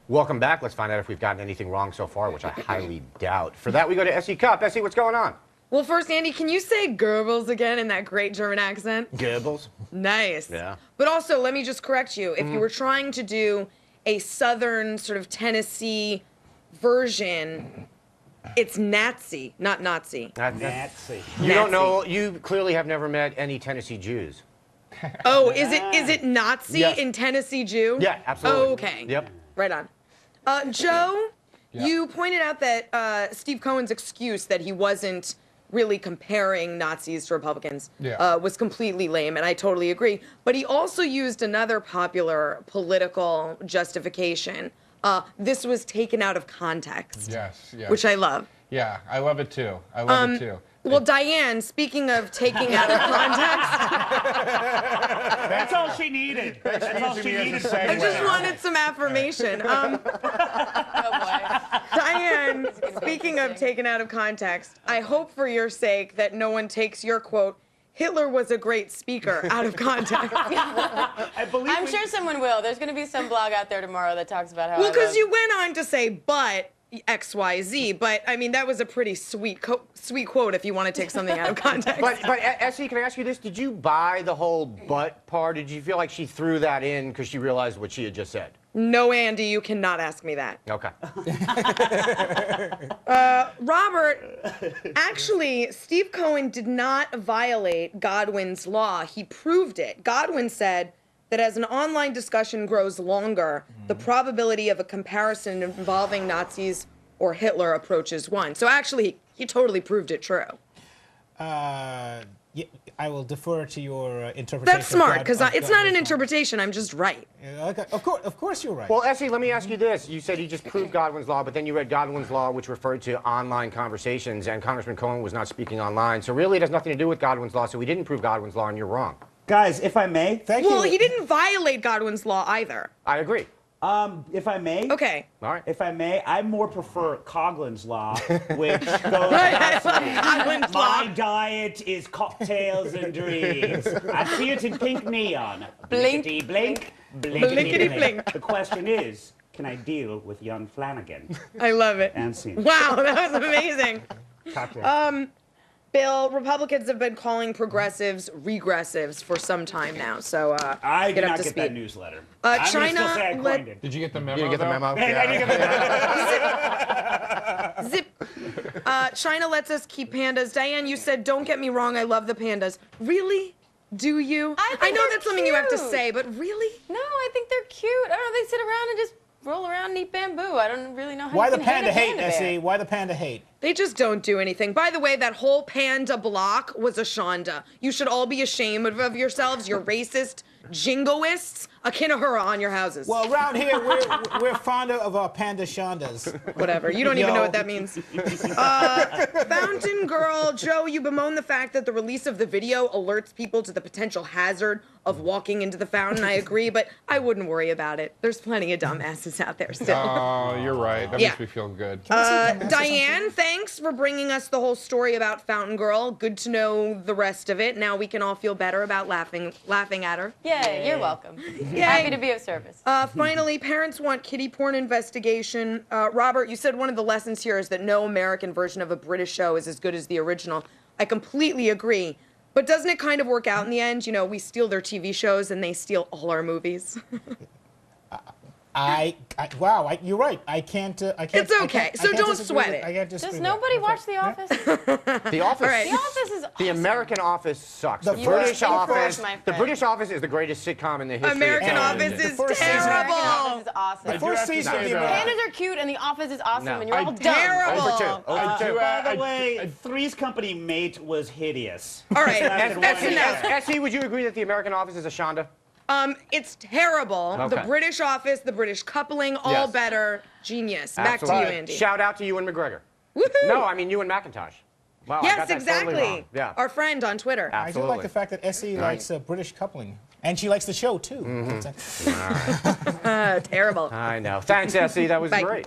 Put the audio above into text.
Welcome back. Let's find out if we've gotten anything wrong so far, which I highly doubt. For that, we go to S.E. Cupp. S.E., what's going on? Well, first, Andy, can you say Goebbels again in that great German accent? Goebbels. Nice. Yeah. But also, let me just correct you. If you were trying to do a Southern sort of Tennessee version, it's Nazi, not Nazi. Nazi. You don't know. You clearly have never met any Tennessee Jews. Oh, is it Nazi Yes. in Tennessee Jew? Yeah, absolutely. Oh, okay. Yep. Right on. Joe, Yeah. you pointed out that Steve Cohen's excuse that he wasn't really comparing Nazis to Republicans was completely lame, and I totally agree. But he also used another popular political justification. This was taken out of context. Yes, yes. Which I love. Yeah, I love it too. I love it too. Well, Diane, speaking of taking out of context, That's all she needed. That's all she needed to say. I just wanted some affirmation. Oh boy. Diane, speaking of taken out of context, I hope for your sake that no one takes your quote, Hitler was a great speaker, out of context. I'm sure someone will. There's going to be some blog out there tomorrow that talks about how. Well, because you went on to say, but XYZ, but I mean, that was a pretty sweet quote if you want to take something out of context. But S.E., can I ask you this? Did you buy the whole "but" part? Did you feel like she threw that in because she realized what she had just said? No, Andy, you cannot ask me that. Okay. Robert, actually, Steve Cohen did not violate Godwin's law. He proved it. Godwin said that as an online discussion grows longer, the probability of a comparison involving Nazis or Hitler approaches 1. So actually, he totally proved it true. Yeah, I will defer to your interpretation. That's smart, because it's not an interpretation. I'm just right. Okay. Of course you're right. Well, S.E., let me ask you this. You said he just proved Godwin's law, but then you read Godwin's law, which referred to online conversations, and Congressman Cohen was not speaking online. So really, it has nothing to do with Godwin's law, so he didn't prove Godwin's law, and you're wrong. Guys, if I may. Thank you. Well, he didn't violate Godwin's law either. I agree. If I may. Okay. All right. If I may, I more prefer Coughlin's law, which goes Coughlin's law. my diet is cocktails and dreams. I see it in pink neon. Blink, Blinkety blink, Blinkety blink. The question is, can I deal with young Flanagan? I love it. And scene. Wow, that was amazing. Cocktail. Bill, Republicans have been calling progressives regressives for some time now, so I get did up not to get speed. that newsletter. I'm gonna China still say I coined it. Did you get the memo? You didn't get the though? memo? I didn't get the Zip. China lets us keep pandas. Diane, you said, don't get me wrong, I love the pandas. Really? Do you? I think know they're that's something you have to cute. say, but really? No, I think they're cute. I don't know. They sit around and just roll around and eat bamboo. I don't really know how Why you the can panda hate hate, a panda S.E.? bear. Why the panda hate? They just don't do anything. By the way, that whole panda block was a shonda. You should all be ashamed of yourselves. You're racist jingoists. A kinahura on your houses. Well, around here, we're fond of our panda shondas. Whatever. You don't even know what that means. Fountain Girl, Joe, you bemoan the fact that the release of the video alerts people to the potential hazard of walking into the fountain. I agree, but I wouldn't worry about it. There's plenty of dumbasses out there still. Oh, you're right. That Yeah. makes me feel good. Diane, thanks for bringing us the whole story about Fountain Girl. Good to know the rest of it. Now we can all feel better about laughing at her. Yay, you're welcome. Yay. Happy to be of service. Finally, parents want kiddie porn investigation. Robert, you said one of the lessons here is that no American version of a British show is as good as the original. I completely agree. But doesn't it kind of work out in the end? You know, we steal their TV shows and they steal all our movies. Wow, you're right. I can't. It's okay. So don't sweat it. I can't disagree Does with that. nobody watch The Office? The Office. All right. The Office is awesome. The American Office sucks. The You British are Office. incorrect, my The friend. British Office is the greatest sitcom in the history American of television. Office is first season- terrible. American Office is awesome. The first season of the that. American. Pandas are cute and The Office is awesome, No. and you're all dumb. Terrible. Over two. Over two. By the way, Three's Company Mate was hideous. All right, Lasted that's one enough. year. S.E., would you agree that the American Office is a shonda? It's terrible. The Okay. British Office, the British coupling, all Yes. better. Genius. Back to you, Absolutely. Andy. Shout out to Ewan McGregor. Woohoo! No, I mean Ewan McIntosh. Wow, I got Yes, that totally exactly. wrong. Yeah. Our friend on Twitter. I do like the fact that S.E. likes British coupling. And she likes the show, too. Terrible. I know. Thanks, S.E. That was Bye. great.